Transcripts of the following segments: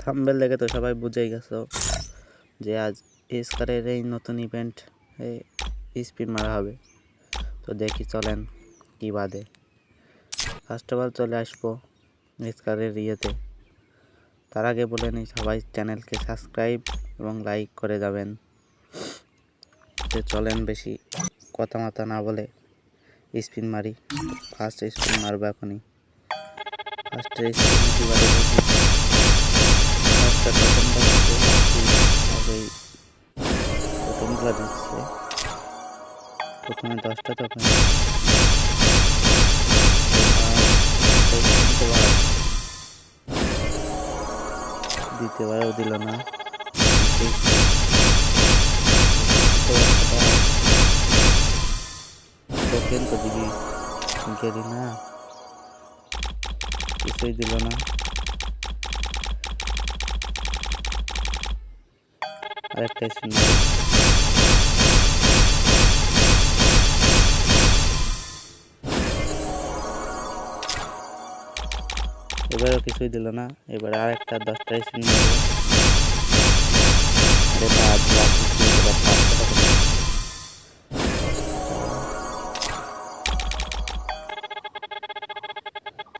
Thumbnail দেখে তো সবাই বুঝেই গেছো যে আজ স্কারের এই নতুন ইভেন্ট স্পিন মারা হবে। তো দেখি চলেন কি বাদে। ফার্স্ট অফ অল চলে আসবো স্কারের ইয়েতে। তার আগে বলে নিই সবাই চ্যানেলকে সাবস্ক্রাইব এবং লাইক করে যাবেন। তো চলেন বেশি কথা মাথা না বলে স্পিন মারি। ফার্স্ট স্পিন মারবো এখনই। ফার্স্টের স্পিন কিভাবে দেখি। টোকেনগুলো দিচ্ছে প্রথমে 10টা টোকেন, দ্বিতীয়বারও দিল না। টোকেন তো দিবি গেলি না, কিছুই দিল না। আরেকটা স্পিন মারি। এবারও কিছুই দিল না। এবার আরেকটা 10টা স্পিন মারবো।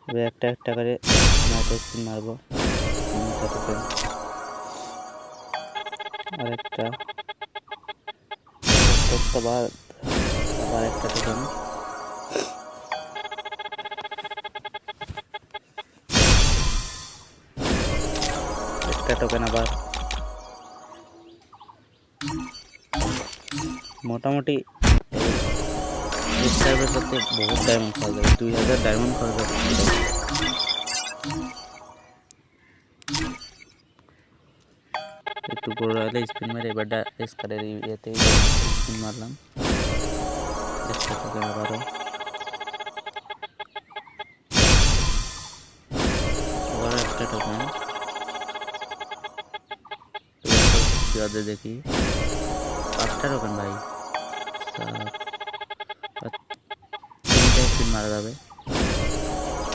এবার একটা একটা করে 9টা স্পিন মারবো। আরেকটা বাদ, আবার একটা টোকেন। একটা টোকেন আবার। মোটামুটি এই সার্ভে করতে বহুত ডায়মন্ড খরচ হবে, 2000 ডায়মন্ড খরচ হবে। একটু বড় হলে স্পিন মেরে এবার স্কারের ইয়েতে স্পিন মারলাম। একটা টোকেন আবারও। আবার একটা টোকেন। দেখি 5টা টোকেন ভাই। 3টা স্পিন মারা যাবে।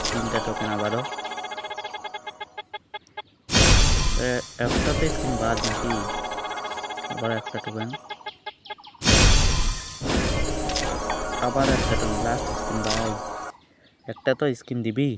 3টা টোকেন আবারও। একটা তো স্পিন বাদ নাকি। আবার একটা টোকেন, আবার একটা টোকেন। লাস্ট স্পিন ভাই, একটা তো স্কিন দিবি।